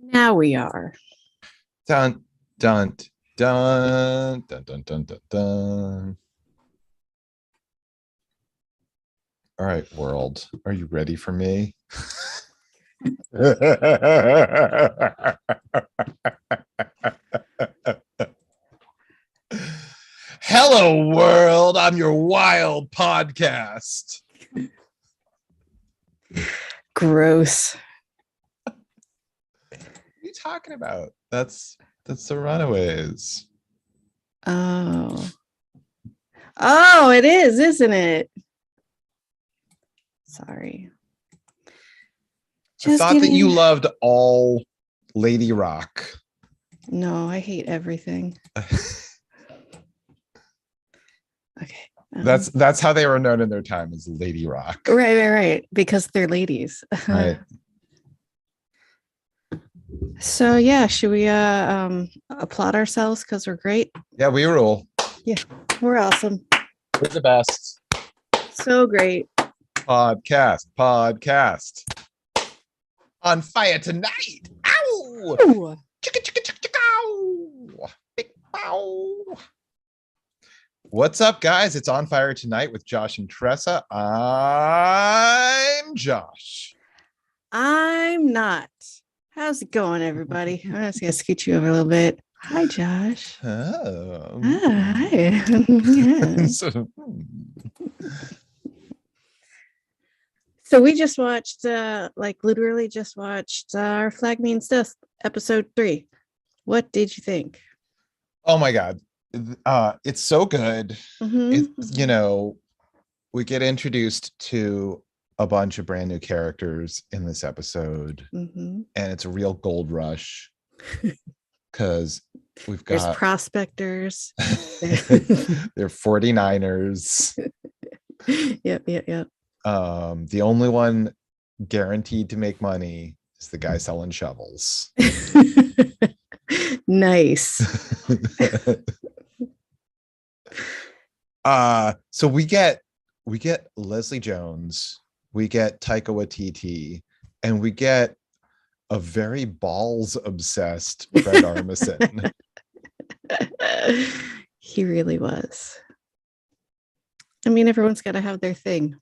Now we are. Dun dun dun dun dun dun dun dun. All right, world. Are you ready for me? Hello, world. I'm your wild podcast. Gross. What are you talking about? That's the Runaways. Oh. Oh, it is, isn't it? Sorry. I thought that you loved all Lady Rock. No, I hate everything. Okay. That's how they were known in their time, as Lady Rock. Right. Because they're ladies. Right. So yeah, should we applaud ourselves because we're great? Yeah, we rule. Yeah, we're awesome. We're the best. So great. Podcast. On fire tonight. Ow! Ooh. Chicka, chicka, chicka, chicka, ow! Big bow. What's up, guys? It's On Fire Tonight with Josh and Tressa. I'm Josh. I'm not. How's it going, everybody? I'm just gonna scoot you over a little bit. Hi, Josh. Oh. Hi. Yeah. So we just watched, literally just watched our Flag Means Death episode 3. What did you think? Oh my God. It's so good. Mm-hmm. We get introduced to a bunch of brand new characters in this episode, Mm-hmm. and it's a real gold rush because There's prospectors. They're 49ers. Yep. The only one guaranteed to make money is the guy selling shovels. Nice. So we get Leslie Jones, we get Taika Waititi, and we get a very balls obsessed Fred Armisen. He really was. I mean, everyone's got to have their thing.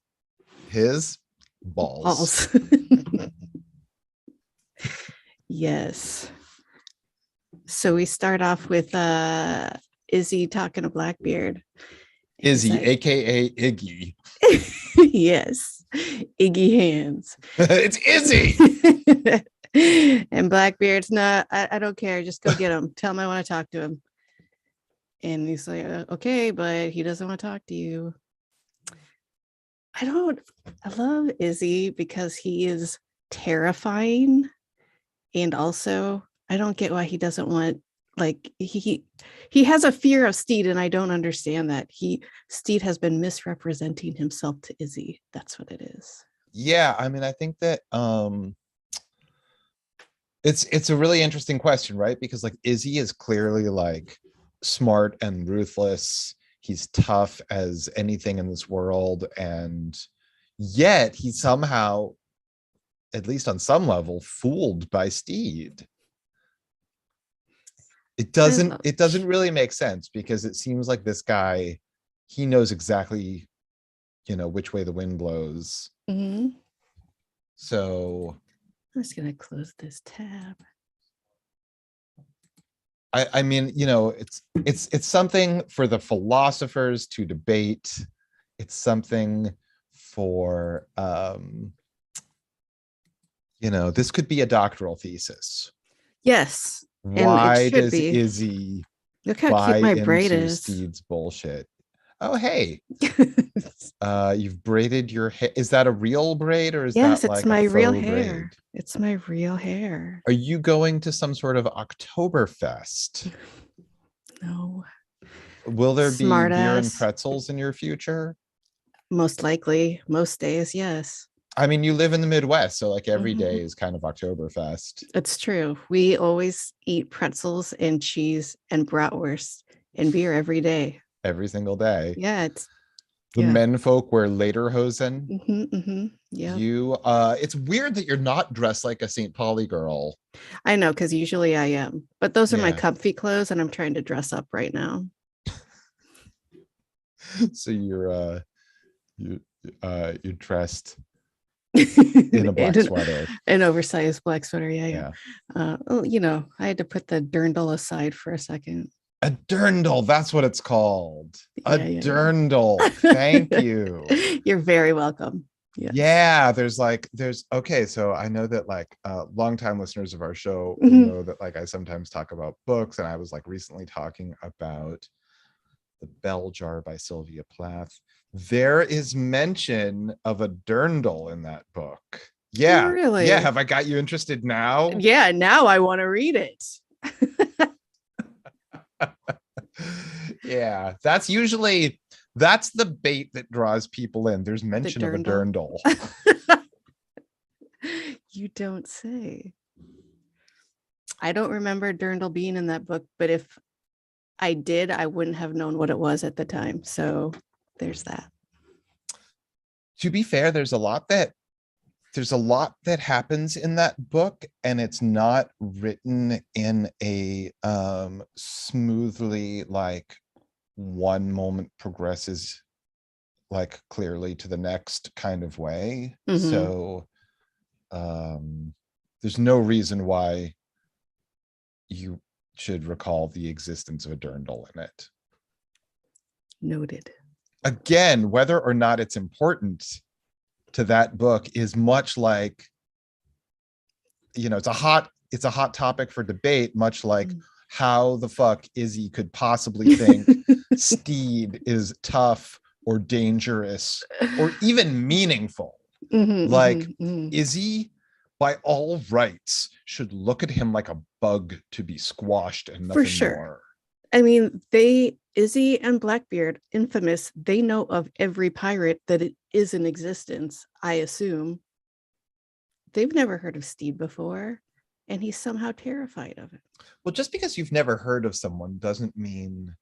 His balls. Yes. So we start off with Izzy talking to Blackbeard. Izzy, like, aka Iggy. Yes, Iggy Hands. It's Izzy. And Blackbeard's not. I don't care. Just go get him. Tell him I want to talk to him. And he's like, okay, but he doesn't want to talk to you. I love Izzy because he is terrifying, and also I don't get why he doesn't want, like, he has a fear of Steed, and I don't understand that. Steed has been misrepresenting himself to Izzy. That's what it is. Yeah, I mean, I think that it's a really interesting question, right? Because like Izzy is clearly like smart and ruthless. He's tough as anything in this world, and yet he's somehow, at least on some level, fooled by Steed. It doesn't really make sense, because it seems like this guy, he knows exactly, which way the wind blows. Mm-hmm. So I'm just gonna close this tab. I mean, it's something for the philosophers to debate. It's something for this could be a doctoral thesis. Yes. Why does Izzy look how cute my braid is? Steed's bullshit. Oh, hey. You've braided your hair. Is that a real braid, or is that like my real hair? Braid? It's my real hair. Are you going to some sort of Oktoberfest? No. Will there be beer and pretzels in your future? Most likely. Most days, yes. I mean, you live in the Midwest, so like every day is kind of Oktoberfest. It's true. We always eat pretzels and cheese and bratwurst and beer every day. Every single day. Yeah, The Yeah. menfolk wear lederhosen. Yeah. You it's weird that you're not dressed like a St. Pauli girl. I know, because usually I am, but those are my Yeah. comfy clothes, and I'm trying to dress up right now. So you you're dressed in a In black sweater. an oversized black sweater. Yeah, yeah. Yeah. Oh, I had to put the dirndl aside for a second. A dirndl, that's what it's called. A Yeah, yeah, dirndl. Thank yeah. you. You're very welcome. Yes. Yeah, there's okay, so I know that like longtime listeners of our show will Mhm. know that like I sometimes talk about books, and I was like recently talking about The Bell Jar by Sylvia Plath. There is mention of a dirndl in that book. Yeah, yeah. Really? Have I got you interested now? Yeah, now I want to read it. Yeah, that's the bait that draws people in. There's The mention of a dirndl. dirndl. You don't say. I don't remember dirndl being in that book, but if I did, I wouldn't have known what it was at the time. So there's that. To be fair, there's a lot that happens in that book, and it's not written in a smoothly like one moment progresses like clearly to the next kind of way. Mhm. So there's no reason why you should recall the existence of a dirndl in it. Noted. Again, whether or not it's important to that book is much like, it's a hot topic for debate, much like how the fuck Izzy could possibly think Steed is tough or dangerous or even meaningful. Like, Izzy, by all rights, should look at him like a bug to be squashed and For nothing sure. more. I mean, Izzy and Blackbeard, infamous, they know of every pirate that it is in existence, I assume. They've never heard of Steed before, and he's somehow terrified of it. Well, just because you've never heard of someone doesn't mean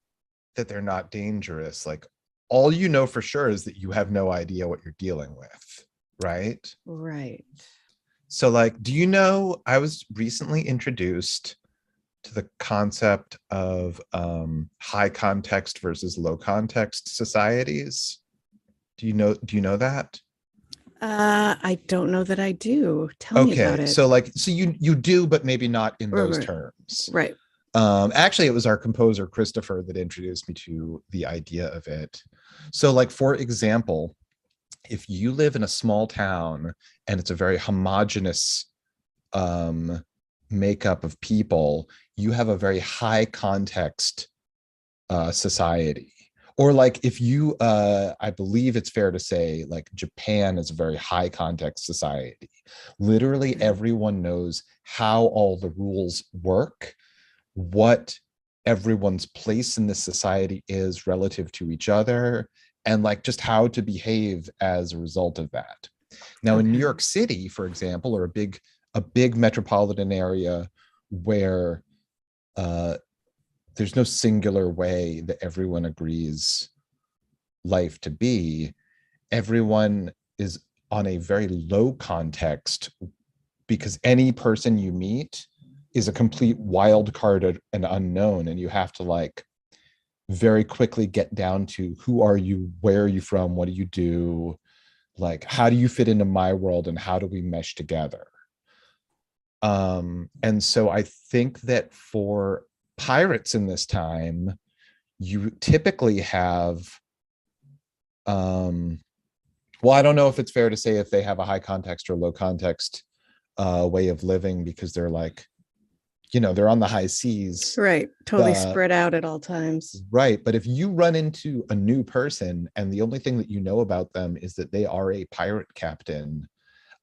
that they're not dangerous. Like, all you know for sure is that you have no idea what you're dealing with, right? Right. So, like, do you know, I was recently introduced to the concept of high context versus low context societies. Do you know that? I don't know that I do. Tell me about Okay, it. so you do, but maybe not in those Right. terms. Right. Actually, it was our composer Christopher that introduced me to the idea of it. So, like, for example, if you live in a small town and it's a very homogenous makeup of people, you have a very high context society. Or like if you I believe it's fair to say like Japan is a very high context society. Literally everyone knows how all the rules work, what everyone's place in this society is relative to each other, and like just how to behave as a result of that. Now in New York City, for example, or a big metropolitan area where there's no singular way that everyone agrees life to be, everyone is on a very low context because any person you meet is a complete wild card and unknown, and you have to like very quickly get down to who are you, where are you from, what do you do, like how do you fit into my world, and how do we mesh together. And so I think that for pirates in this time, you typically have well, I don't know if it's fair to say if they have a high context or low context way of living, because they're like, they're on the high seas. Right. Totally spread out at all times. Right. But if you run into a new person and the only thing that you know about them is that they are a pirate captain,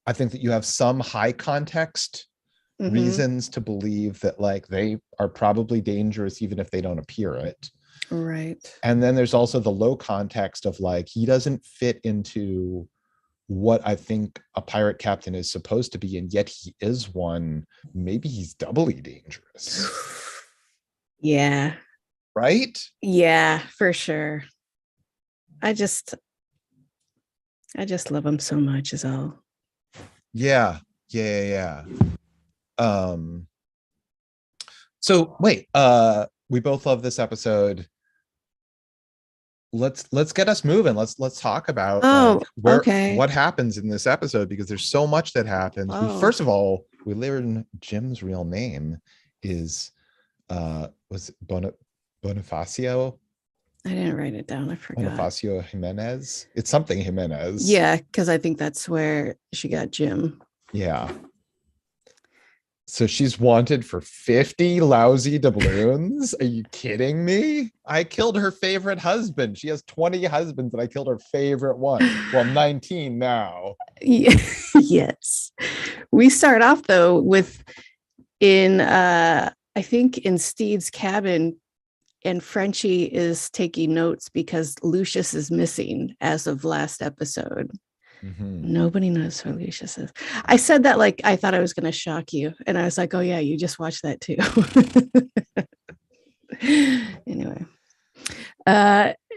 I think that you have some high context reasons to believe that like they are probably dangerous even if they don't appear it. Right. And then there's also the low context of like he doesn't fit into what I think a pirate captain is supposed to be, and yet he is one. Maybe he's doubly dangerous. Yeah. Right? Yeah, for sure. I just love him so much is all. Yeah. Um, so wait, we both love this episode. Let's get us moving. Let's talk about like Oh, okay. what happens in this episode, because there's so much that happens. We Oh, first of all, we learn Jim's real name is was it Bonifacio? I didn't write it down. I forgot. Bonifacio Jimenez. It's something Jimenez. Yeah, because I think that's where she got Jim. Yeah. So she's wanted for 50 lousy doubloons. Are you kidding me? I killed her favorite husband. She has 20 husbands and I killed her favorite one. Well, 19 now. Yeah. Yes. We start off though with I think in Steed's cabin, and Frenchie is taking notes because Lucius is missing as of last episode. Mm-hmm. Nobody knows who Lucius is. I said that like I thought I was going to shock you. And I was like, oh, yeah, you just watched that too. Anyway.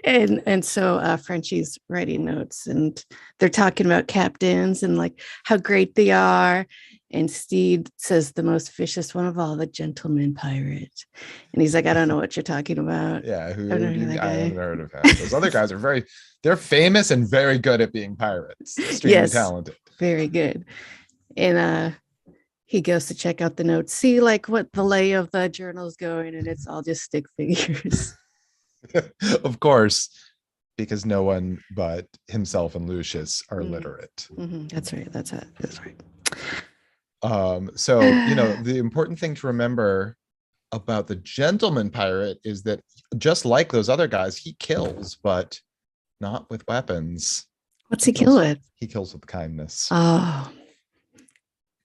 And so Frenchie's writing notes and they're talking about captains and like how great they are. And Steed says the most vicious one of all, the gentleman pirate. And he's like, I don't know what you're talking about. Yeah, I haven't heard of him. Those other guys are they're famous and very good at being pirates. Extremely talented. Very good. And he goes to check out the notes, see like what the lay of the journal is going, and it's all just stick figures. Of course, because no one but himself and Lucius are literate. Mm-hmm. That's right. That's right. So the important thing to remember about the gentleman pirate is that just like those other guys, he kills, but not with weapons. What's he kill with? He kills with kindness. Oh,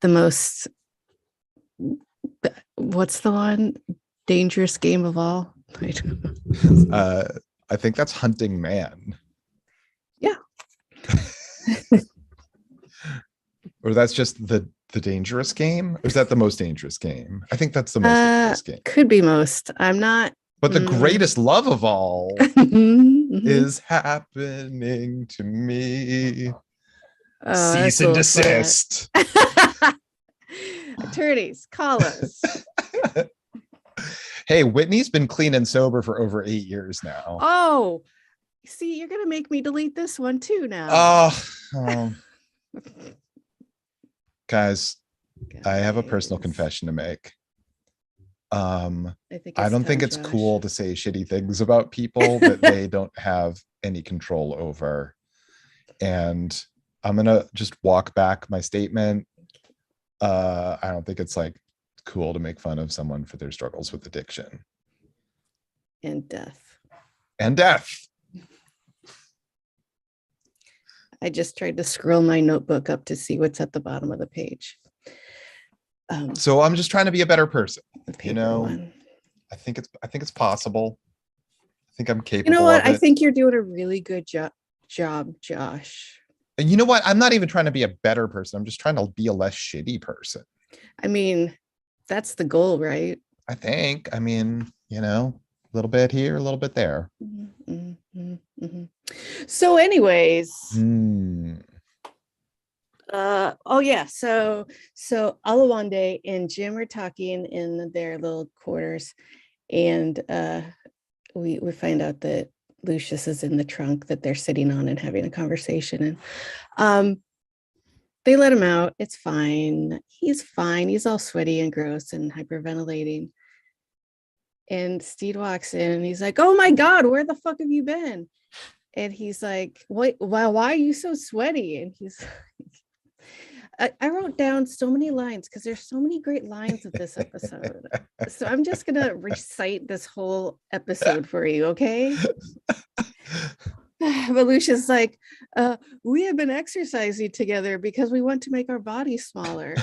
the most, what's the one? Dangerous game of all? I don't know. I think that's Hunting Man. Yeah. Or that's just the dangerous game? Or is that the most dangerous game? I think that's the most dangerous game. Could be most. I'm not. But the greatest love of all is happening to me. Cease and desist. Attorneys, call us. Hey, Whitney's been clean and sober for over 8 years now. Oh, see, you're gonna make me delete this one too now. Oh, guys, I have a personal confession to make. I don't think it's cool to say shitty things about people that they don't have any control over. And I'm gonna just walk back my statement. I don't think it's like cool to make fun of someone for their struggles with addiction and death. I just tried to scroll my notebook up to see what's at the bottom of the page. So I'm just trying to be a better person. One. I think it's possible. I think I'm capable. You know what? Of it. I think you're doing a really good job, Josh. And you know what? I'm not even trying to be a better person. I'm just trying to be a less shitty person. I mean, that's the goal, right? I think. I mean, a little bit here, a little bit there. Mm-hmm, mm-hmm. So anyways, so Alawande and Jim are talking in their little quarters, and we find out that Lucius is in the trunk that they're sitting on and having a conversation, and they let him out. It's fine. He's fine. He's all sweaty and gross and hyperventilating. And Steed walks in and he's like, oh my God, where the fuck have you been? And he's like, why are you so sweaty? And he's like, I wrote down so many lines because there's so many great lines of this episode. So I'm just going to recite this whole episode for you, okay? But Lucia's like, we have been exercising together because we want to make our bodies smaller.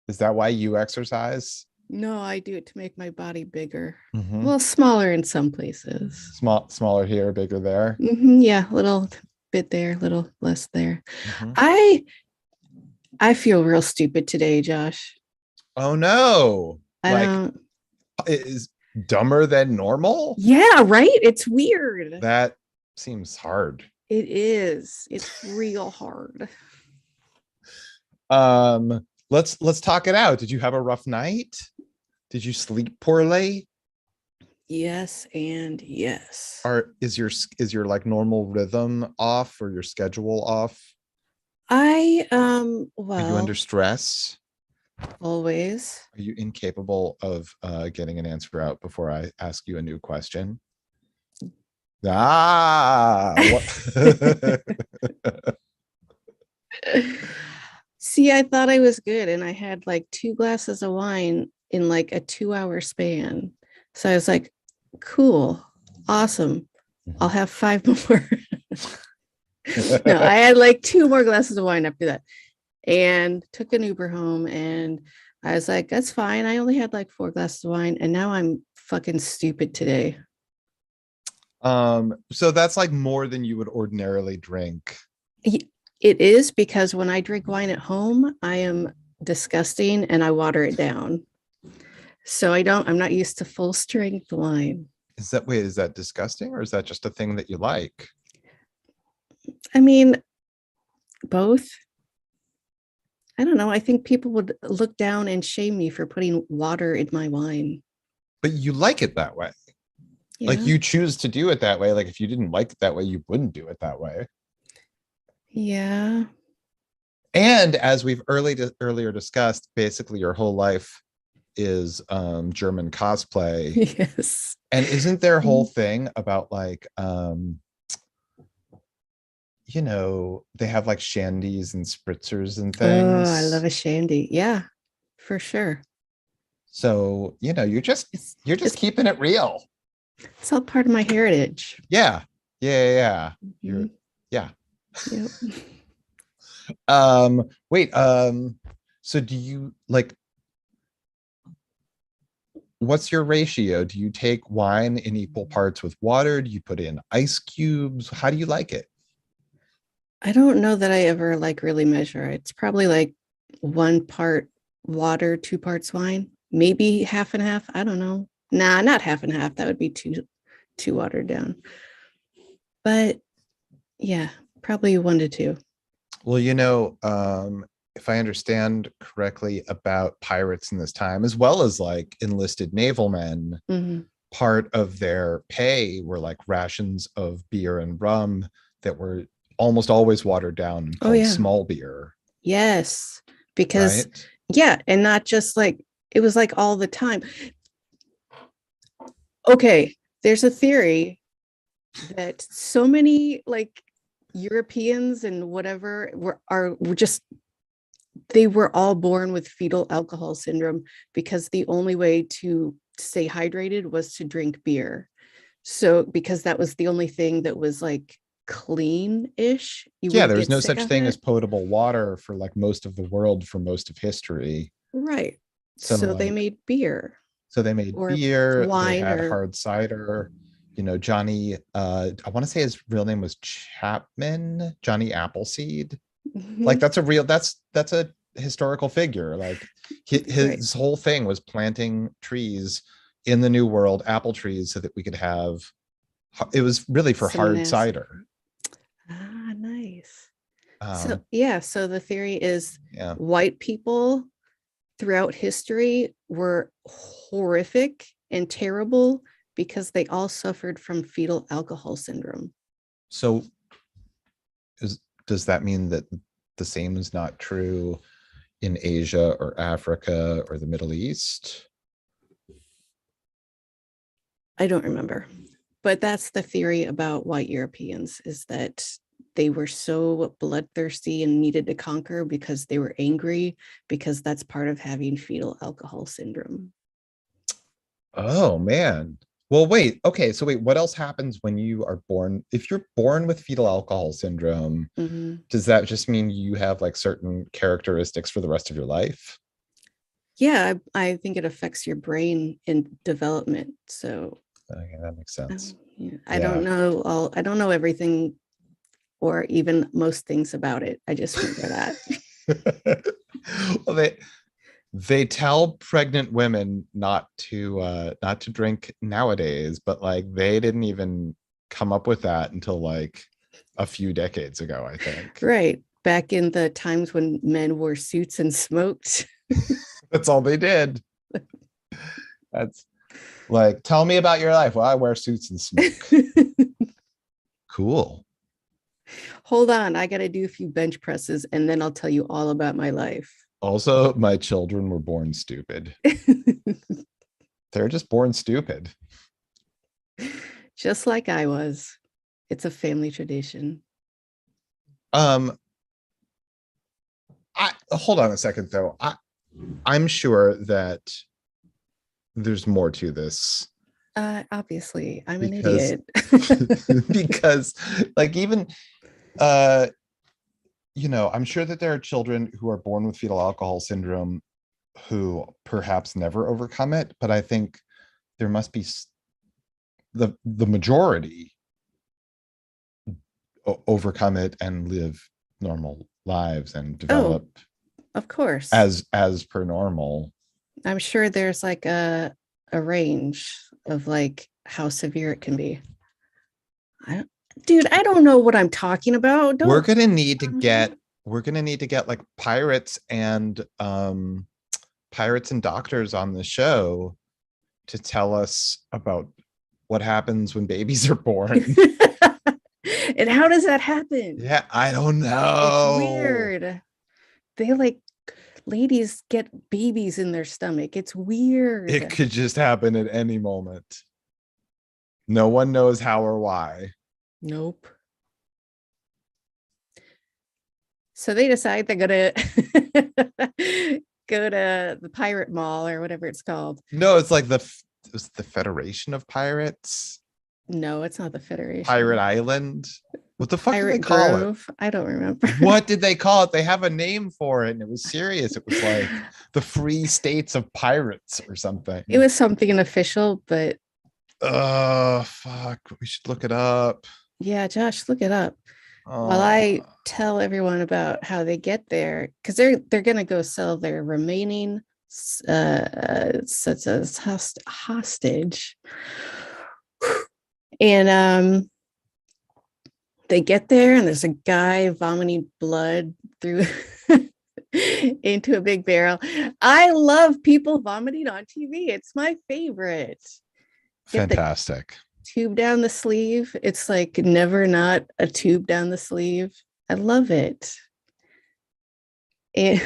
Is that why you exercise? No, I do it to make my body bigger. Mm-hmm. Well, smaller in some places. Smaller here, bigger there. Mm-hmm, yeah, a little bit there, a little less there. Mm-hmm. I feel real stupid today, Josh. Oh no. dumber than normal? Yeah, right? It's weird. That seems hard. It is. It's real hard. Let's talk it out. Did you have a rough night? Did you sleep poorly? Yes, and yes. Or is your like normal rhythm off or your schedule off? Are you under Well, stress? always. Are you incapable of getting an answer out before I ask you a new question? What? See, I thought I was good, and I had like 2 glasses of wine in like a 2 hour span. So I was like, cool, awesome. I'll have 5 more. No, I had like 2 more glasses of wine after that and took an Uber home. And I was like, that's fine. I only had like 4 glasses of wine, and now I'm fucking stupid today. So that's like more than you would ordinarily drink. It is because when I drink wine at home, I am disgusting and I water it down. So I'm not used to full strength wine. Is that disgusting or is that just a thing that you like? I mean, both. I don't know. I think people would look down and shame me for putting water in my wine. But you like it that way. Yeah. Like you choose to do it that way. Like if you didn't like it that way, you wouldn't do it that way. Yeah. And as we've earlier discussed, basically your whole life is German cosplay. Yes. And isn't their whole thing about like they have like shandies and spritzers and things. Oh, I love a shandy. Yeah, for sure. So, you're just It's keeping it real. it's all part of my heritage. Yeah. Yeah. You're Mhm. yeah. Yep. Wait, so do you like what's your ratio? Do you take wine in equal parts with water? Do you put in ice cubes? How do you like it? I don't know that I ever like really measure. It's probably like 1 part water, 2 parts wine, maybe half and half. I don't know. Nah, not half and half. That would be too watered down. But yeah, probably 1 to 2. Well, if I understand correctly about pirates in this time, as well as like enlisted naval men, Mhm. part of their pay were like rations of beer and rum that were almost always watered down and Oh called yeah. small beer, Yes. Because right? yeah, and not just like it was like all the time. Okay, there's a theory that so many like Europeans and whatever were just they were all born with fetal alcohol syndrome because the only way to stay hydrated was to drink beer. So because that was the only thing that was like clean-ish, you Yeah, wouldn't there was get no sick such of thing as it. potable water for like most of the world for most of history. Right. So So they like made beer so they made or beer, they wine had or hard cider. Johnny, I want to say his real name was Chapman, Johnny Appleseed. Like Mhm. that's a historical figure. Like Right. his whole thing was planting trees in the New World, apple trees, so that we could have. It was really for Some hard nasty. cider. Ah, nice. So Um, yeah, so the theory is yeah. white people throughout history were horrific and terrible because they all suffered from fetal alcohol syndrome. So is does that mean that the same is not true in Asia or Africa or the Middle East? I don't remember, but that's the theory about white Europeans is that they were so bloodthirsty and needed to conquer because they were angry, because that's part of having fetal alcohol syndrome. Oh man. Well, wait. Okay, so wait, what else happens when you are born? If you're born with fetal alcohol syndrome, Mhm. does that just mean you have like certain characteristics for the rest of your life? Yeah, I think it affects your brain in development. So Okay, that makes sense. yeah, Yeah. I don't know everything or even most things about it. I just remember that. Well, They tell pregnant women not to drink nowadays, but like they didn't even come up with that until like a few decades ago, I think. Right. Back in the times when men wore suits and smoked. That's all they did. That's like, tell me about your life. Well, I wear suits and smoke. Cool. Hold on, I got to do a few bench presses and then I'll tell you all about my life. Also, my children were born stupid. They're just born stupid. Just like I was. It's a family tradition. Um, I hold on a second though. I'm sure that there's more to this Obviously, I'm an because idiot. because like even uh I'm sure that there are children who are born with fetal alcohol syndrome who perhaps never overcome it, but I think there must be the majority overcome it and live normal lives and Oh, develop of course. as per normal. I'm sure there's like a range of like how severe it can be. I don't, dude, I don't know what I'm talking about. We're Don't gonna need to tell me. get like pirates and doctors on the show to tell us about what happens when babies are born. And how does that happen? Yeah, I don't It's know. weird. They like ladies get babies in their stomach. It's It weird. could just happen at any moment. No one knows how or why. Nope. So they decide they're gonna go to the pirate mall or whatever it's called. No, it's like it was the Federation of Pirates, No, it's not the Pirate Federation. Island. What the fuck did they Pirate call it? Grove. I don't remember. What did they call it? They have a name for it, and it was serious. It was like the Free States of Pirates or something. It was something official, but Oh, fuck. We should look it up. yeah, Josh, look it up. While I Oh, tell everyone about how they get there, because they're gonna go sell their remaining such as hostage, and they get there and there's a guy vomiting blood through into a big barrel. I love people vomiting on TV. It's my favorite. Get the fantastic. tube down the sleeve. It's like never not a tube down the sleeve. I love it. And,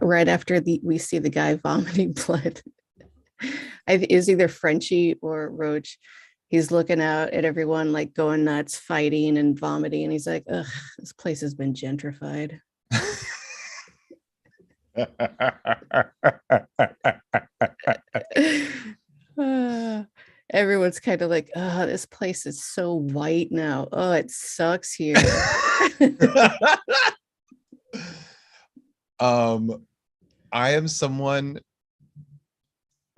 right after we see the guy vomiting blood, is either Frenchie or Roach. He's looking out at everyone like going nuts, fighting and vomiting. And he's like, ugh, this place has been gentrified. Everyone's kind of like, oh, this place is so white now. Oh, it sucks here. I am someone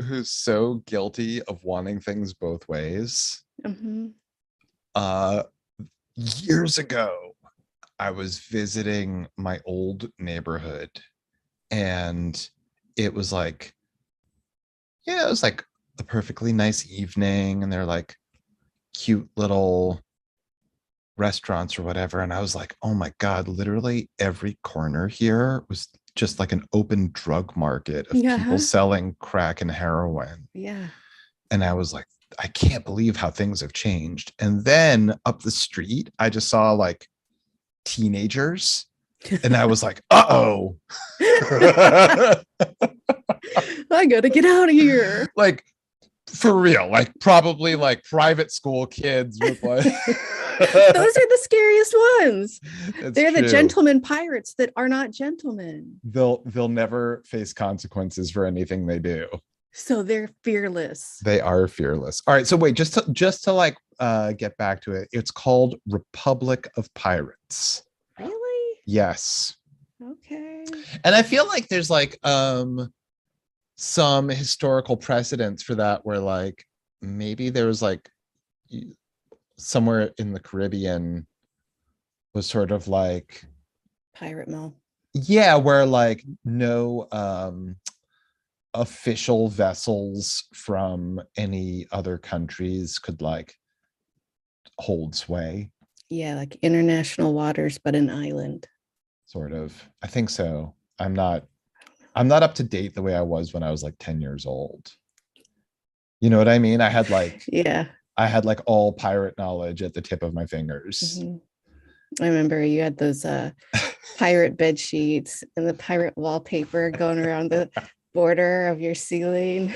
who's so guilty of wanting things both ways. Mm-hmm. Uh Years ago, I was visiting my old neighborhood and it was like, it was like a perfectly nice evening and they're like cute little restaurants or whatever. And I was like, oh my God, literally every corner here was just like an open drug market of people selling crack and heroin. Yeah. And I was like, I can't believe how things have changed. And then up the street, I just saw like teenagers. And I was like, uh-oh. I gotta get out of here. Like, for real, like probably like private school kids with like those are the scariest ones. They're true. The gentlemen pirates that are not gentlemen. They'll never face consequences for anything they do. So they're fearless. They are fearless. All right, so wait, just to like get back to it. It's called Republic of Pirates. Really? Yes. Okay. And I feel like there's like some historical precedents for that where like maybe there was like somewhere in the Caribbean was sort of like Pirate mill. Yeah, where like no official vessels from any other countries could like hold sway, Yeah, like international waters, but an island. sort of. I think so. I'm not up to date the way I was when I was like 10 years old. You know what I mean? Yeah. I had like all pirate knowledge at the tip of my fingers. Mhm. I remember you had those pirate bed sheets and the pirate wallpaper going around the border of your ceiling.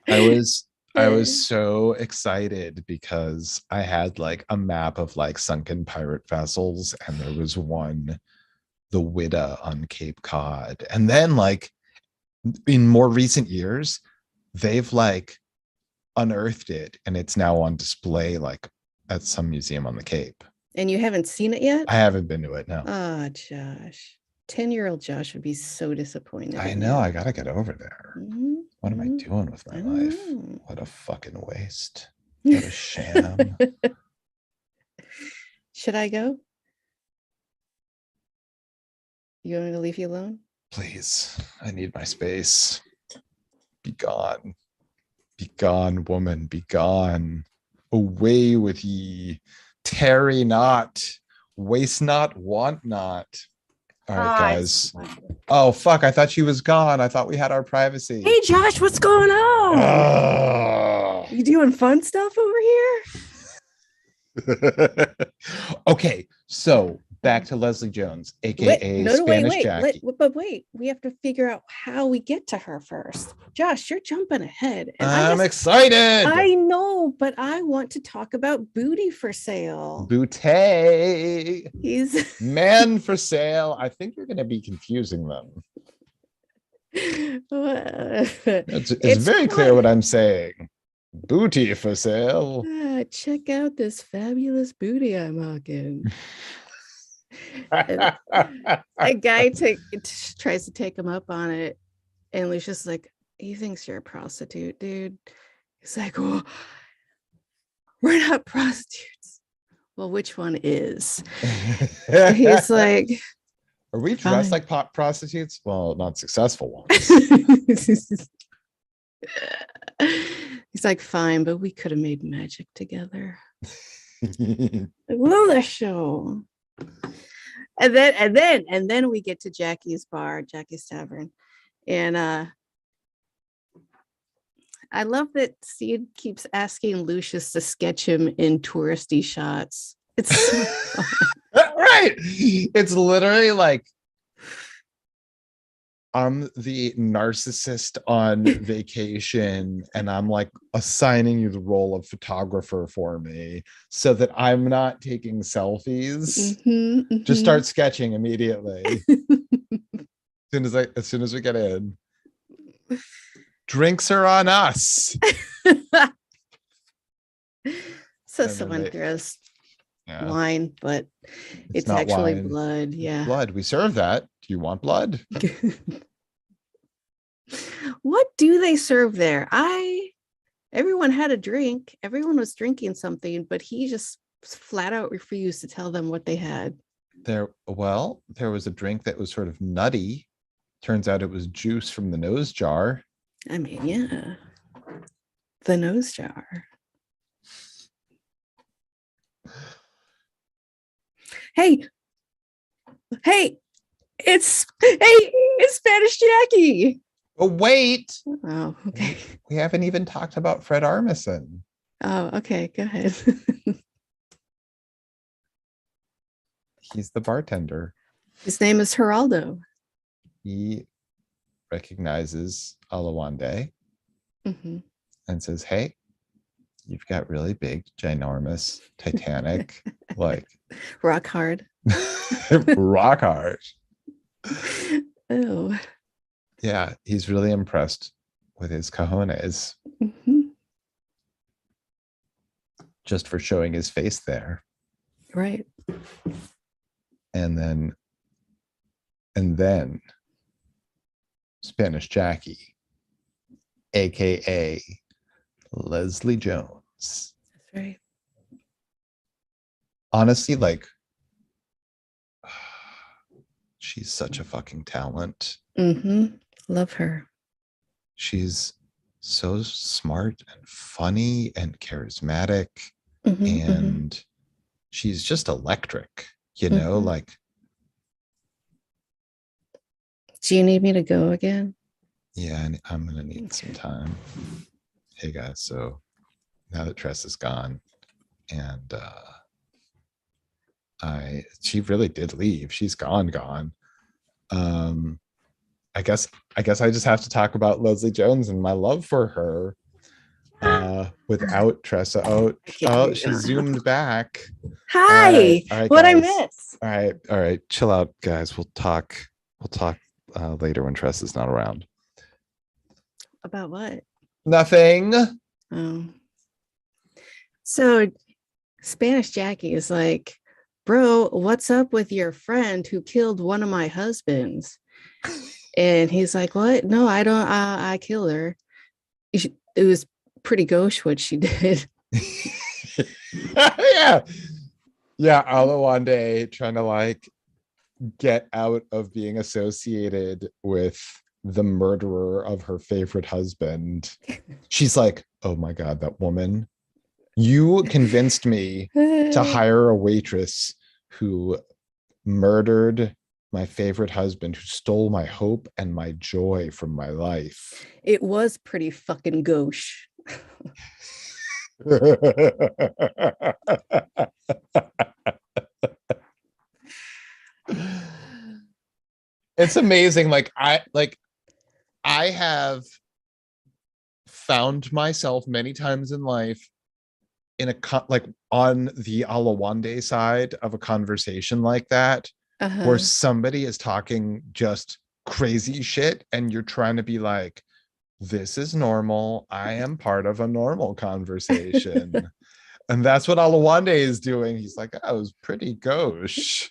I was I was so excited because I had like a map of like sunken pirate vessels, and there was one, the Whydah on Cape Cod. And then like in more recent years, they've like unearthed it and it's now on display like at some museum on the Cape. And you haven't seen it yet? I haven't been to it now. Ah, Josh. 10-year-old Josh would be so disappointed. I in know, you. I gotta get over there. Mhm, What am I mhm. doing with my I life? don't know. What a fucking waste. What a sham. Should I go? You want me to leave you alone? Please, I need my space. Be gone. Be gone, woman. Be gone. Away with ye. Tarry not. Waste not, want not. All right, guys. Oh, fuck. I thought she was gone. I thought we had our privacy. Hey, Josh, what's going on? Oh. You doing fun stuff over here? Okay, so back to Leslie Jones, aka Spanish Jackie. But wait, we have to figure out how we get to her first. Josh, you're jumping ahead. And I'm excited. I know, but I want to talk about Booty for Sale. Booty. He's Man for sale. I think you're going to be confusing them. It's very clear what I'm saying. Booty for sale. Check out this fabulous booty I'm hawking. A guy tries to take him up on it, and Lucia's like, he thinks you're a prostitute, dude. He's like, well, we're not prostitutes. Well, which one is? He's like, are we dressed like prostitutes? Well, not successful ones. He's like, fine, but we could have made magic together. Love the show. And then we get to Jackie's bar, Jackie's Tavern. And I love that Sid keeps asking Lucius to sketch him in touristy shots. It's so right. It's literally like, I'm the narcissist on vacation and I'm like assigning you the role of photographer for me so that I'm not taking selfies. Just start sketching immediately. As soon as we get in. Drinks are on us. So someone throws wine, but it's actually wine. Blood. Yeah. Blood. We serve that. Do you want blood? What do they serve there? Everyone had a drink. Everyone was drinking something, but he just flat out refused to tell them what they had. There was a drink that was sort of nutty. Turns out it was juice from the nose jar. I mean, yeah. The nose jar. Hey, it's Spanish Jackie. Oh, wait. Oh, okay. We haven't even talked about Fred Armisen. Oh, okay. Go ahead. He's the bartender. His name is Geraldo. He recognizes Alawande and says, hey, you've got really big, ginormous, Titanic, like rock hard. Rock hard. Oh. Yeah, he's really impressed with his cojones. Just for showing his face there. Right. And then Spanish Jackie, aka Leslie Jones. That's right. Honestly, like, She's such a fucking talent. Mm-hmm. Love her. She's so smart and funny and charismatic, Mm-hmm, mm-hmm, and she's just electric, mm-hmm. like, Do you need me to go again? yeah, and I'm gonna need some time. Hey guys, so now that Tress is gone, and she really did leave. She's gone. Um, I guess I just have to talk about Leslie Jones and my love for her. Without Tressa. Oh, I can't oh, hear she you. zoomed back. Hi. All right, What I guys. miss? All right. Chill out, guys. We'll talk later when Tress is not around. About what? Nothing. Oh. So Spanish Jackie is like, bro, what's up with your friend who killed one of my husbands? And he's like, what? No, I don't. I killed her. It was pretty gauche what she did. Yeah. Yeah. Alawande trying to like get out of being associated with the murderer of her favorite husband. She's like, oh my God, that woman. You convinced me to hire a waitress who murdered my favorite husband, who stole my hope and my joy from my life. It was pretty fucking gauche. It's amazing. I have found myself many times in life in like on the Alawande side of a conversation like that, where Uh-huh. somebody is talking just crazy shit and you're trying to be like, this is normal. I am part of a normal conversation. And that's what Alawande is doing. He's like, I was pretty gauche.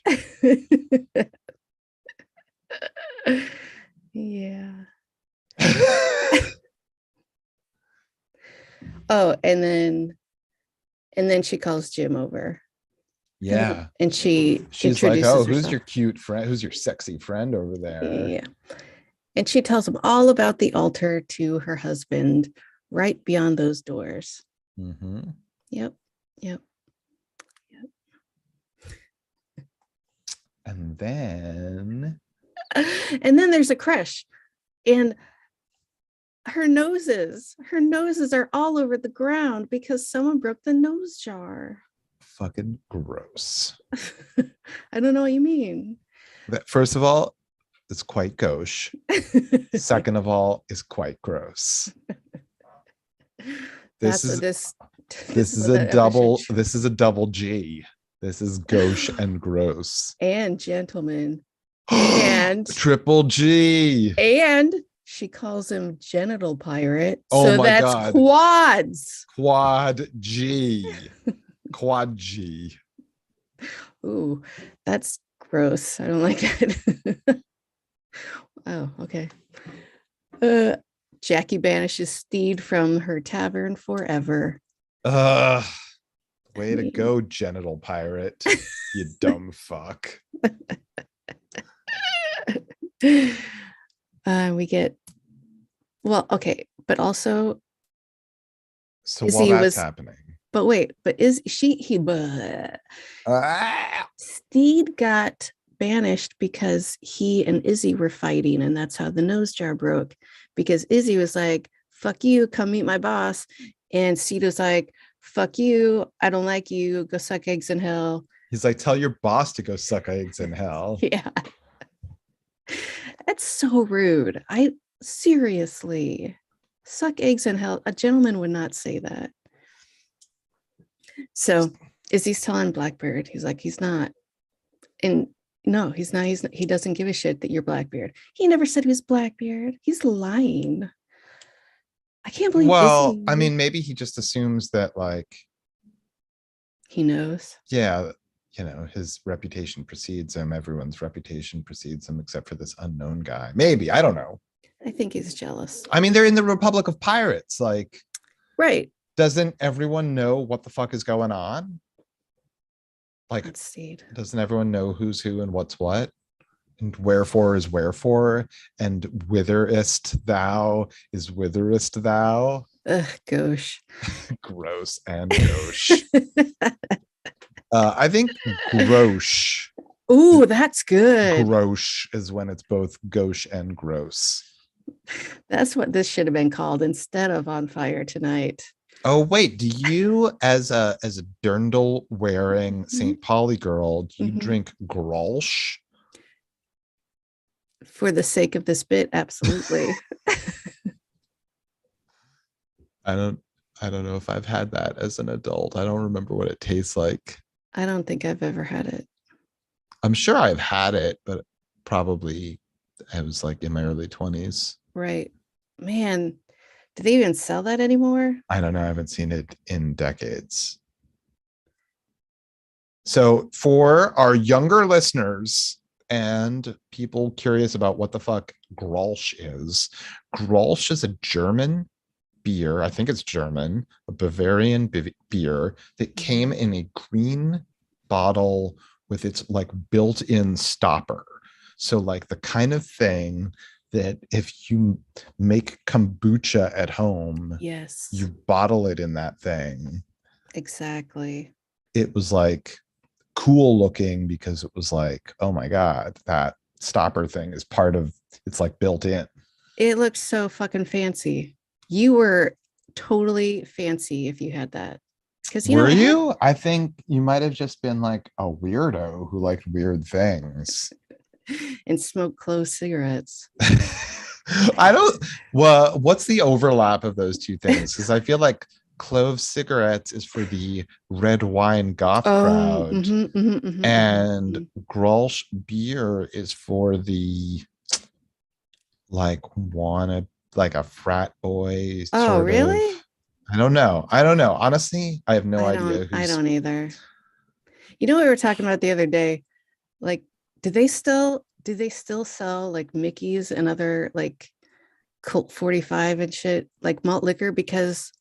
Yeah. Oh, and then she calls Jim over. Yeah. And she She's like, oh, introduces who's herself. your cute friend? Who's your sexy friend over there? Yeah. And she tells him all about the altar to her husband right beyond those doors. Mm-hmm. Yep. Yep. And then And then there's a crush. And her noses are all over the ground because someone broke the nose jar. fucking gross. I don't know what you mean. That first of all, is quite gauche. Second of all, is quite gross. This That's is what this is what a that double episode. this is a double G. This is gauche and gross. And gentlemen. And Triple G. and she calls him genital pirate. Oh So my that's God. quads. Quad G. Quad G. Ooh, that's gross. I don't like it. Oh, okay. Uh, Jackie banishes Steed from her tavern forever. Way to go, genital pirate. You dumb fuck. We get well, okay, but also So while Izzy that's was, happening, but wait, but is she he but ah! Steed got banished because he and Izzy were fighting, and that's how the nose jar broke. Because Izzy was like, fuck you, come meet my boss. And Steed was like, fuck you, I don't like you, go suck eggs in hell. He's like, tell your boss to go suck eggs in hell. Yeah. That's so rude. I seriously suck eggs in hell. A gentleman would not say that. So Izzy's telling Blackbeard, he's like, he's not. And no, he's not. He doesn't give a shit that you're Blackbeard. He never said he was Blackbeard. He's lying. I can't believe Well, I Izzy. mean, maybe he just assumes that, like, He knows. yeah, his reputation precedes him. Everyone's reputation precedes him, except for this unknown guy. Maybe, I don't know. I think he's jealous. I mean, they're in the Republic of Pirates. Like, Right. doesn't everyone know what the fuck is going on? Like, That's Steed. doesn't everyone know who's who and what's what? and wherefore is wherefore, and witherest thou is witherest thou. Ugh, gosh. Gross and gauche. I think gauche. Ooh, that's good. Gauche is when it's both gauche and gross. That's what this should have been called instead of On Fire Tonight. Oh wait, do you as a dirndl wearing St. Pauli girl, do you Mhm. drink Grolsch? For the sake of this bit, absolutely. I don't know if I've had that as an adult. I don't remember what it tastes like. I don't think I've ever had it. I'm sure I've had it, but probably I was like in my early 20s. Right. Man, do they even sell that anymore? I don't know. I haven't seen it in decades. So for our younger listeners and people curious about what the fuck Grolsch is a German beer. I think it's German, a Bavarian beer that came in a green bottle with its like built-in stopper. So like the kind of thing that if you make kombucha at home, Yes, you bottle it in that thing. exactly. It was like cool looking because it was like, oh my God, that stopper thing is part of it's like built in. It looked so fucking fancy. You were totally fancy if you had that. Because you know, Were it had, you? I think you might have just been like a weirdo who liked weird things. and smoked clove cigarettes. I don't. Well, what's the overlap of those two things? Because I feel like clove cigarettes is for the red wine goth crowd, and Grolsch beer is for the like wanna like a frat boy Oh, sort really? of. I don't know. I don't know. Honestly, I have no idea I who's. don't either. You know what we were talking about the other day? Like, do they still sell like Mickey's and other like Colt 45 and shit, like malt liquor? Because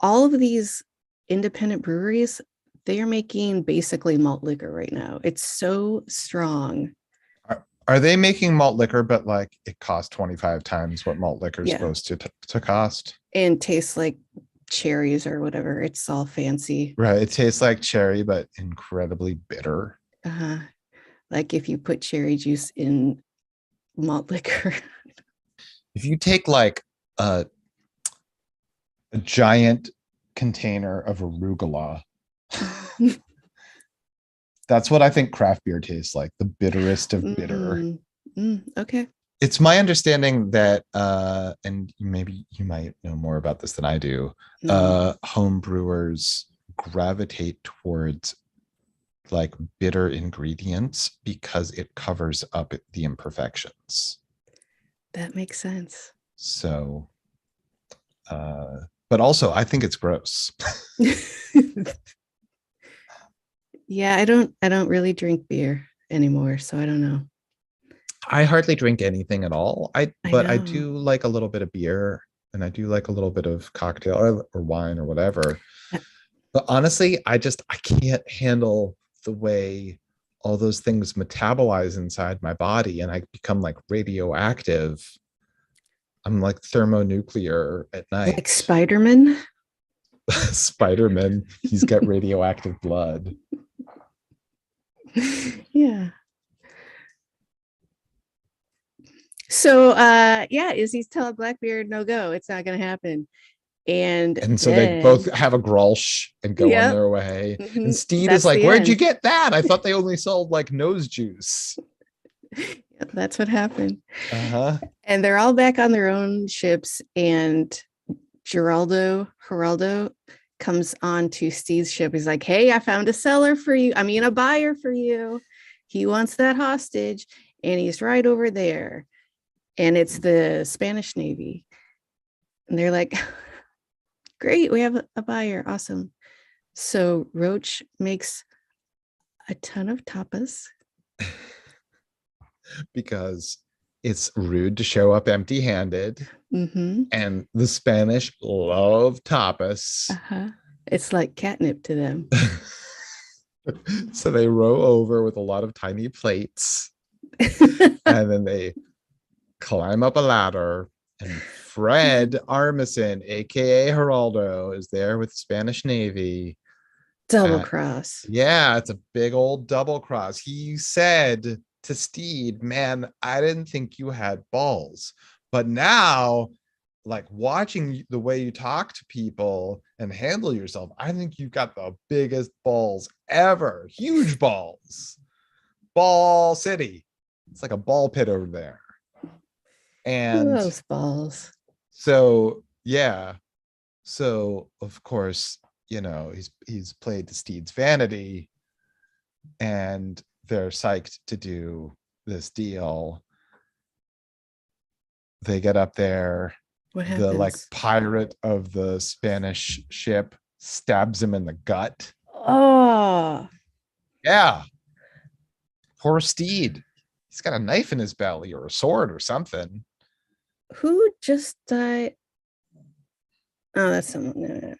all of these independent breweries, they are making basically malt liquor right now. It's so strong. Are they making malt liquor, but like it costs 25 times what malt liquor is Yeah. supposed to cost? And tastes like cherries or whatever. It's all fancy. Right. It tastes like cherry, but incredibly bitter. Uh-huh. Like if you put cherry juice in malt liquor. If you take like a giant container of arugula, that's what I think craft beer tastes like, the bitterest of bitter. Okay. It's my understanding that and maybe you might know more about this than I do, home brewers gravitate towards like bitter ingredients because it covers up the imperfections. That makes sense. So but also I think it's gross. Yeah, I don't really drink beer anymore, so I don't know. I hardly drink anything at all. I But I know. do like a little bit of beer and I do like a little bit of cocktail or wine or whatever. Uh, But honestly, I can't handle the way all those things metabolize inside my body and I become like radioactive. I'm like thermonuclear at night. Like Spider-Man. Spider-Man, he's got radioactive blood. Yeah. So yeah, Izzy's telling Blackbeard no go. It's not gonna happen. And so they Then both have a Grolsch and go on yep. their way. And Steed is That's like, the where'd you end. get that? I thought they only sold like nose juice. Yep, that's what happened. Uh-huh. And they're all back on their own ships, and Geraldo comes on to Steve's ship. He's like, hey, I found a seller for you. I mean, a buyer for you. He wants that hostage, and he's right over there. And it's the Spanish Navy. And they're like, great, we have a buyer. Awesome. So Roach makes a ton of tapas. Because it's rude to show up empty-handed. And the Spanish love tapas. It's like catnip to them. So they row over with a lot of tiny plates. And then they climb up a ladder, and Fred Armisen, aka Geraldo, is there with the Spanish Navy. Double cross. Yeah, it's a big old double cross. He said to Steed, man, I didn't think you had balls. But now, like watching the way you talk to people and handle yourself, I think you've got the biggest balls ever. Huge balls. Ball City. It's like a ball pit over there. And those balls. so, yeah. So, of course, you know, he's played to Steed's vanity, and they're psyched to do this deal. They get up there. What happens? The like pirate of the Spanish ship stabs him in the gut. Oh, Yeah. Poor Steed. He's got a knife in his belly or a sword or something. who just died? Oh, that's someone.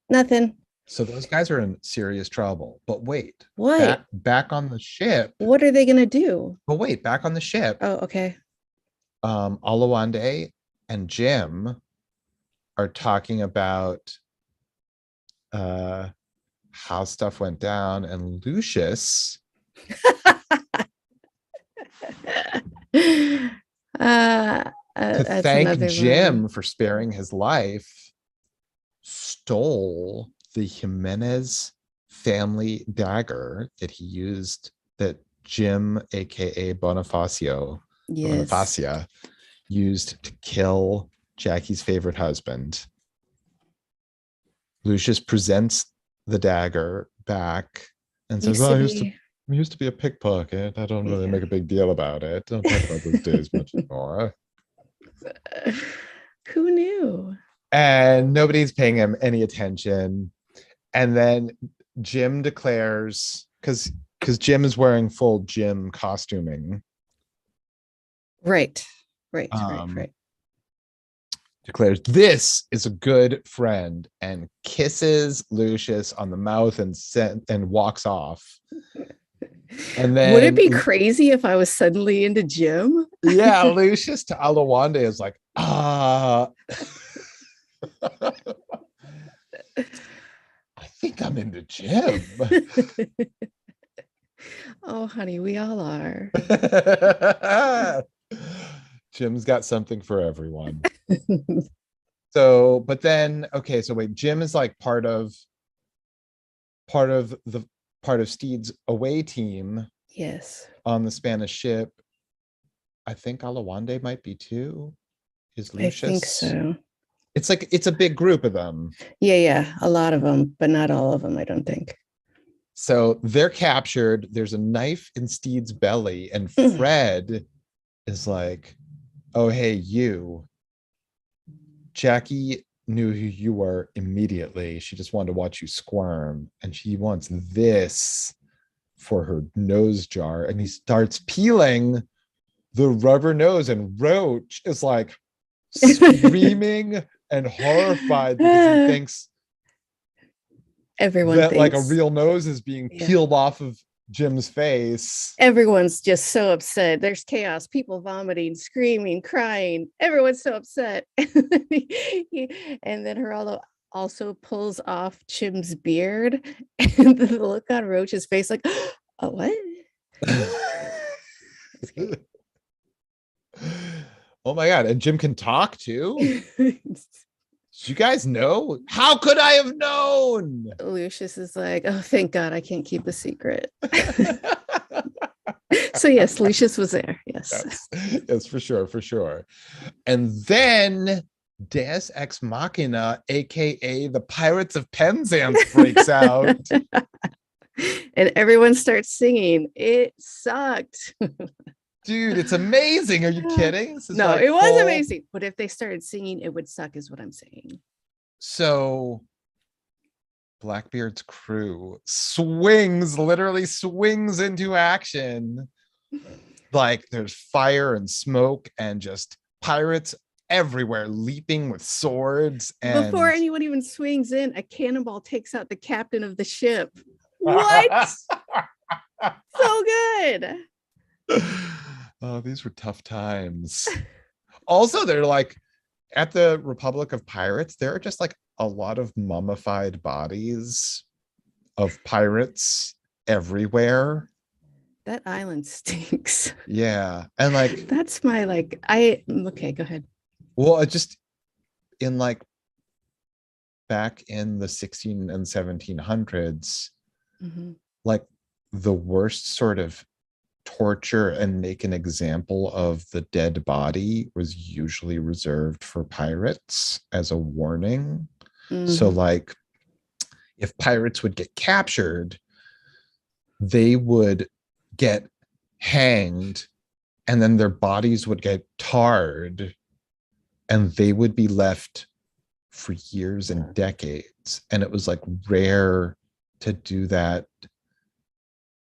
Nothing. So those guys are in serious trouble. But wait, What? back on the ship. What are they gonna do? But wait, back on the ship. Oh, okay. Olawande and Jim are talking about how stuff went down, and Lucius to thank Jim for sparing his life, stole the Jimenez family dagger that he used, that Jim, aka Bonifacio, Bonifacia, used to kill Jackie's favorite husband. Lucius presents the dagger back and says, "Oh, I used to be a pickpocket. I don't really make a big deal about it. Don't talk about those days much more." Who knew? And nobody's paying him any attention. And then Jim declares, because Jim is wearing full Jim costuming. Right. Declares this is a good friend, and kisses Lucius on the mouth and walks off. And then, would it be crazy if I was suddenly into Jim? Yeah, Lucius to Olawande is like, I think I'm into Jim. Oh, honey, we all are. Jim's got something for everyone. So, but then, okay, so wait, Jim is like part of Steed's away team. Yes. On the Spanish ship. I think Olawande might be too. Is Lucius? I think so. It's like, it's a big group of them. Yeah, a lot of them, but not all of them, I don't think. So they're captured. There's a knife in Steed's belly, and Fred is like, "Oh, hey, you. Jackie knew who you were immediately. She just wanted to watch you squirm, and she wants this for her nose jar." And he starts peeling the rubber nose, and Roach is like screaming and horrified because he thinks everyone that thinks like a real nose is being peeled off of Jim's face. Everyone's just so upset. There's chaos, people vomiting, screaming, crying. Everyone's so upset. And then Geraldo also pulls off Jim's beard, and the look on Roach's face like, oh, what? Oh my God. And Jim can talk too. Did you guys know? How could I have known? Lucius is like, oh, thank God I can't keep a secret. So yes, Lucius was there. Yes, for sure. And then Deus Ex Machina, aka the Pirates of Penzance, breaks out. And everyone starts singing. It sucked. Dude, it's amazing. Are you kidding? No, like, it was amazing. But if they started singing, it would suck, is what I'm saying. So Blackbeard's crew literally swings into action. Like there's fire and smoke and just pirates everywhere leaping with swords. And before anyone even swings in, a cannonball takes out the captain of the ship. What? So good. Oh, these were tough times. Also, they're like at the Republic of Pirates, there are just like a lot of mummified bodies of pirates everywhere. That island stinks. Yeah. And like, That's my like I okay, go ahead. well, it just in like back in the 16 and 1700s, Mhm. like the worst sort of torture and make an example of the dead body was usually reserved for pirates as a warning. So, Mhm. like, if pirates would get captured, they would get hanged and then their bodies would get tarred and they would be left for years and decades. And it was like rare to do that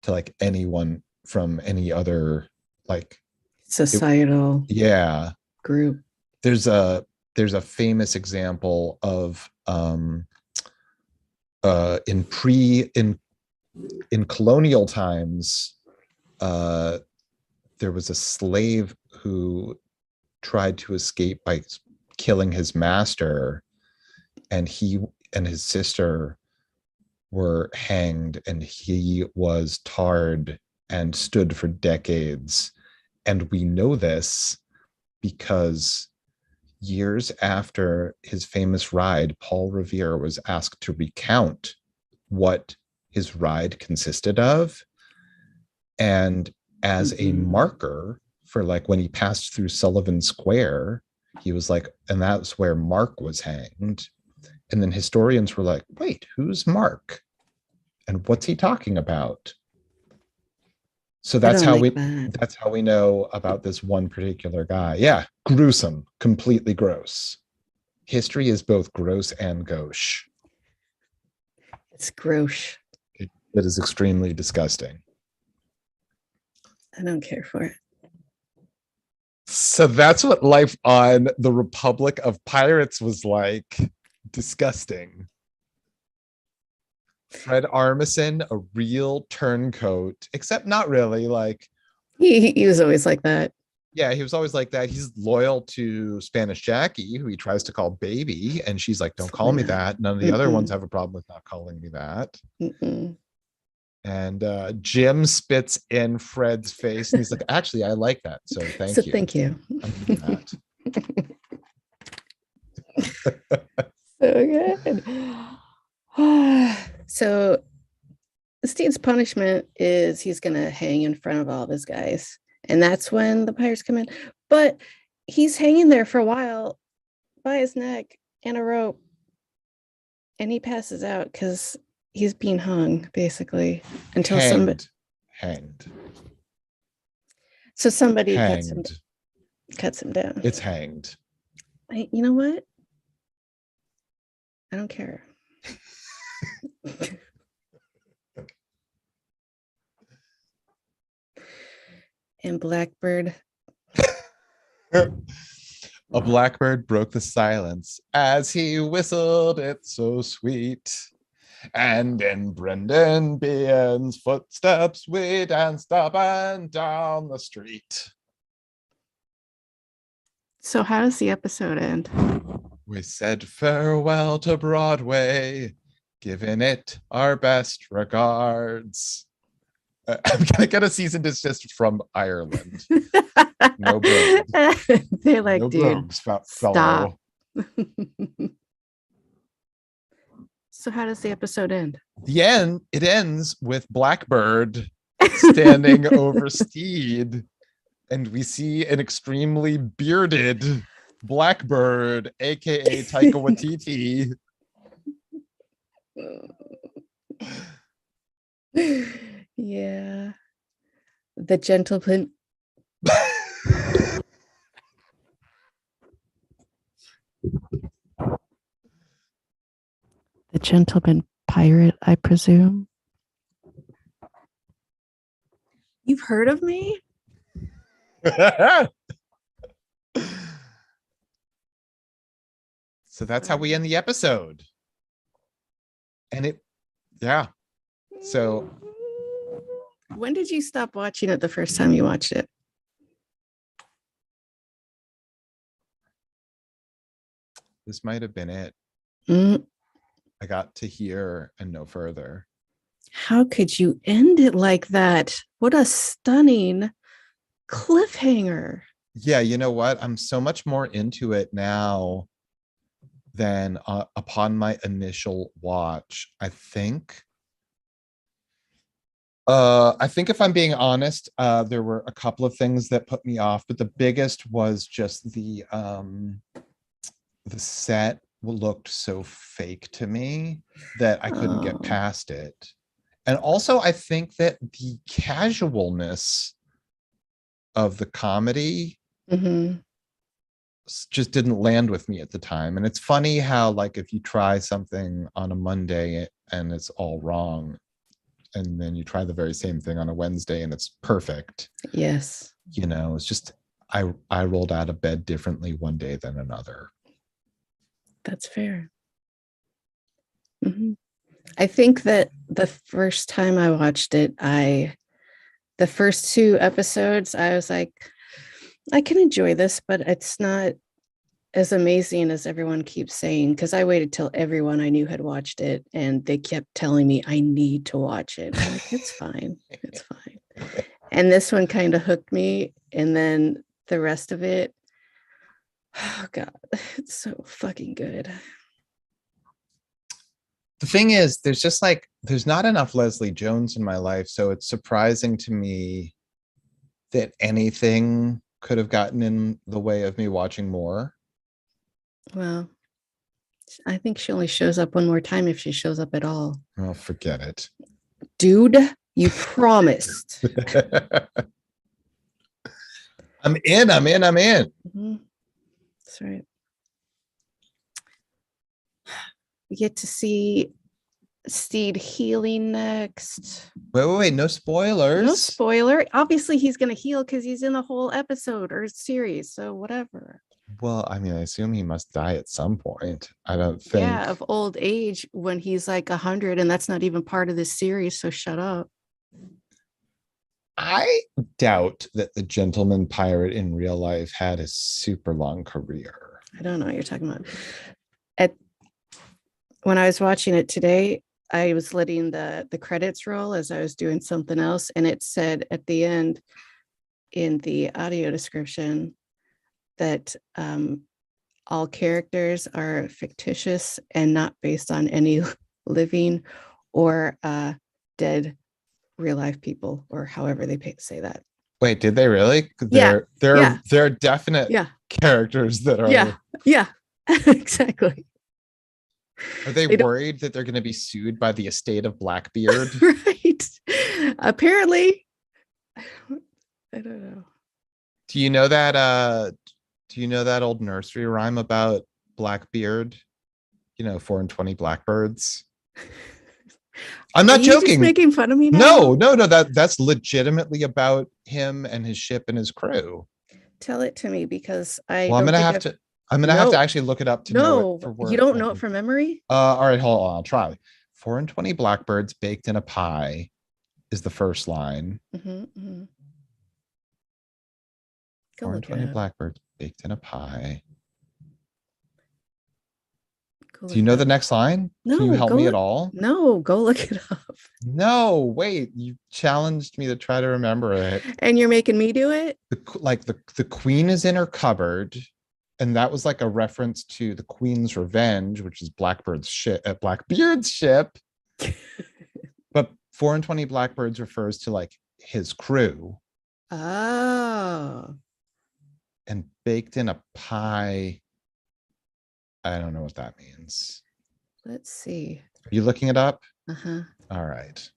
to like anyone from any other, like, it, Societal yeah. group. There's a famous example of in pre in colonial times, uh there was a slave who tried to escape by killing his master, and he and his sister were hanged, and he was tarred and stood for decades. And we know this because years after his famous ride, Paul Revere was asked to recount what his ride consisted of. And as a marker for like when he passed through Sullivan Square, he was like, and that's where Mark was hanged. And then historians were like, wait, who's Mark? And what's he talking about? So I don't like that. that's how we know about this one particular guy. Yeah, gruesome, completely gross. History is both gross and gauche. It's gross. It is extremely disgusting. I don't care for it. So that's what life on the Republic of Pirates was like. Disgusting. Fred Armisen, a real turncoat, except not really. Like, He was always like that. yeah, he was always like that. He's loyal to Spanish Jackie, who he tries to call baby, and she's like, "Don't call Totally me not. that." None of the other ones Mm-mm. have a problem with not calling me that. Mm-mm. And Jim spits in Fred's face, and he's like, "Actually, I like that, so So thank you. thank you. I'm doing that." So good. So Steve's punishment is he's gonna hang in front of all of his guys. And that's when the pirates come in. But he's hanging there for a while by his neck and a rope. And he passes out because he's being hung, basically, until somebody Hanged, hanged, so somebody hanged. cuts him down. It's hanged. You know what? I don't care. And Blackbird. A blackbird broke the silence as he whistled it so sweet. And in Brendan Behan's footsteps, we danced up and down the street. So how does the episode end? We said farewell to Broadway, giving it our best regards. I'm gonna get a cease and desist from Ireland. No brogues. They're like, No dude, brogues, stop. fellow. So how does the episode end? The end, it ends with Blackbird standing over Steed, and we see an extremely bearded Blackbird, aka Taika Waititi. Yeah. The gentleman. The gentleman pirate, I presume. You've heard of me? So that's how we end the episode. And it, yeah. So When did you stop watching it the first time you watched it? This might have been it. Mm, I got to here and no further. how could you end it like that? What a stunning cliffhanger. Yeah, you know what? I'm so much more into it now than upon my initial watch. I think if I'm being honest, there were a couple of things that put me off, but the biggest was just the set looked so fake to me that I couldn't get Oh. past it. And also, I think that the casualness of the comedy Mhm. just didn't land with me at the time. And it's funny how, like, if you try something on a Monday and it's all wrong, and then you try the very same thing on a Wednesday and it's perfect, Yes, it's just I rolled out of bed differently one day than another. that's fair. Mhm. I think that the first time I watched it, the first two episodes, I was like, I can enjoy this, but it's not as amazing as everyone keeps saying. Because I waited till everyone I knew had watched it, and they kept telling me I need to watch it. I'm like, it's fine, it's fine. And this one kind of hooked me, and then the rest of it, oh God, it's so fucking good. The thing is, there's not enough Leslie Jones in my life, so it's surprising to me that anything could have gotten in the way of me watching more. Well, I think she only shows up one more time if she shows up at all. Oh, forget it. Dude, you promised. I'm in. Mhm. That's right. We get to see Steed healing next. Wait, no spoilers. No spoiler. Obviously, he's going to heal because he's in the whole episode or series. So, whatever. Well, I mean, I assume he must die at some point. I don't think. Yeah, of old age when he's like 100, and that's not even part of this series. So, shut up. I doubt that the gentleman pirate in real life had a super long career. I don't know what you're talking about. When I was watching it today, I was letting the credits roll as I was doing something else, and it said at the end in the audio description that all characters are fictitious and not based on any living or dead real life people, or however they say that. Wait, did they really? Yeah, There are definite characters that are. Yeah, exactly. Are they worried that they're going to be sued by the estate of Blackbeard? Right. Apparently. I don't know. Do you know that old nursery rhyme about Blackbeard? 4 and 20 blackbirds. I'm not joking. Just making fun of me now? No. That's legitimately about him and his ship and his crew. Tell it to me, because I'm gonna have to actually look it up to know it for you don't know it from memory. All right, hold on. I'll try. 4 and 20 blackbirds baked in a pie is the first line. 4 and 20 blackbirds baked in a pie. Do you know the next line? No. Can you help me at all? No, go look it up. No, wait. You challenged me to try to remember it. And you're making me do it? The queen is in her cupboard. And that was like a reference to the Queen's Revenge, which is Blackbeard's ship. But 4 and 20 blackbirds refers to like his crew. Oh. And baked in a pie. I don't know what that means. Let's see. Are you looking it up? Uh-huh. All right.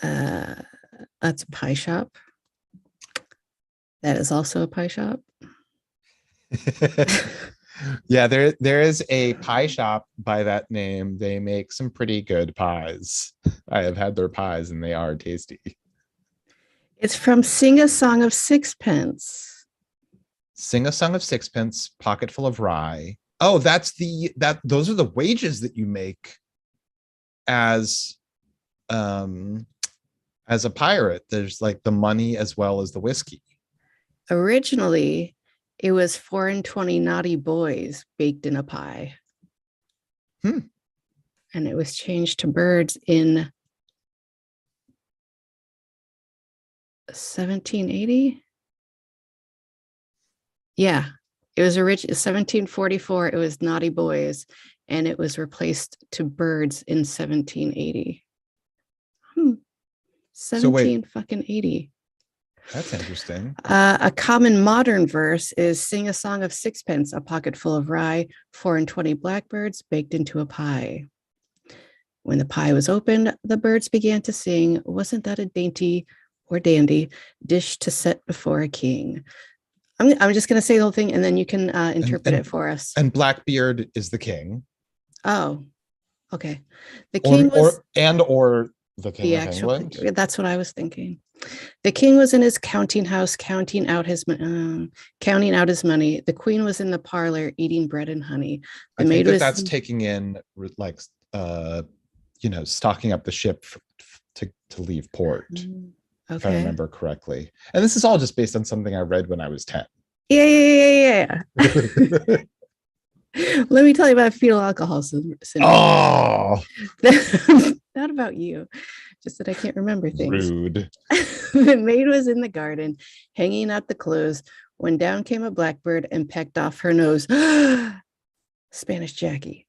That's a pie shop. That is also a pie shop. Yeah, there is a pie shop by that name. They make some pretty good pies. I have had their pies and they are tasty. It's from Sing a Song of Sixpence. Sing a Song of Sixpence, Pocket Full of Rye. Oh, those are the wages that you make as as a pirate, there's like the money as well as the whiskey. Originally, it was 4 and 20 naughty boys baked in a pie. Hmm. And it was changed to birds in 1780. Yeah, it was original 1744. It was naughty boys, and it was replaced to birds in 1780. So wait. 17 fucking 80. That's interesting. A common modern verse is sing a song of sixpence, a pocket full of rye, 4 and 20 blackbirds baked into a pie. When the pie was opened, the birds began to sing, wasn't that a dainty or dandy dish to set before a king? I'm just going to say the whole thing, and then you can interpret it for us. And Blackbeard is the king. Oh, okay. The king or the king of England. That's what I was thinking. The king was in his counting house, counting out his money. The queen was in the parlor, eating bread and honey. I think that's taking in like stocking up the ship to leave port. Okay. If I remember correctly. And this is all just based on something I read when I was 10. Yeah. Let me tell you about fetal alcohol syndrome. Oh, not about you, just that I can't remember things. Rude. The maid was in the garden, hanging out the clothes, when down came a blackbird and pecked off her nose. Spanish Jackie.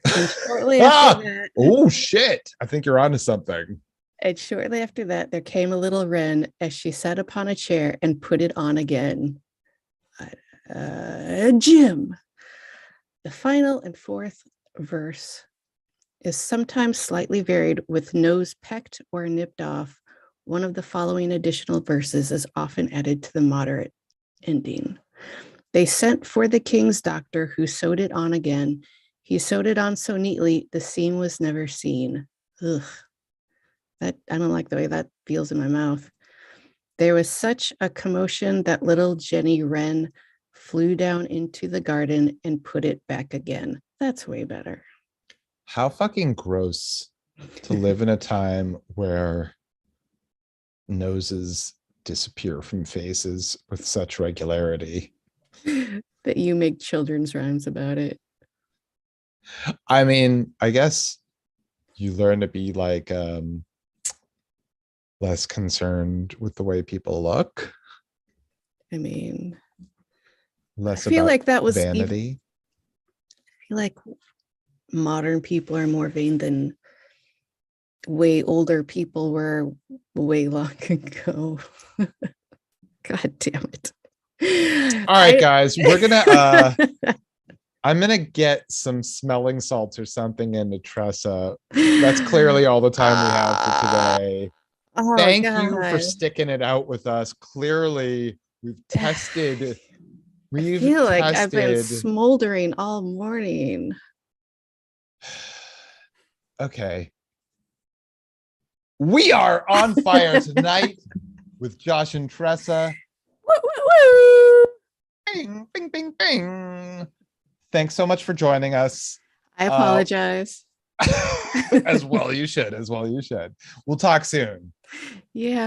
And shortly after that, oh shit! I think you're onto something. And shortly after that, there came a little wren as she sat upon a chair and put it on again. Jim. The final and fourth verse is sometimes slightly varied with nose pecked or nipped off. One of the following additional verses is often added to the moderate ending. They sent for the king's doctor who sewed it on again. He sewed it on so neatly, the seam was never seen. Ugh. I don't like the way that feels in my mouth. There was such a commotion that little Jenny Wren flew down into the garden and put it back again. That's way better. How fucking gross to live in a time where noses disappear from faces with such regularity. That you make children's rhymes about it. I mean, I guess you learn to be like less concerned with the way people look. I mean, less I feel about like that was vanity. I feel like modern people are more vain than way older people were way long ago. God damn it. All right, guys, we're gonna I'm gonna get some smelling salts or something into Tressa. That's clearly all the time we have for today. Oh, Thank God. you for sticking it out with us. Clearly, we've tested. I feel like I've been smoldering all morning. Okay. We are on fire tonight with Josh and Tressa. Woo, woo, woo. Bing, bing, bing, bing. Thanks so much for joining us. I apologize. As well you should. We'll talk soon. Yeah.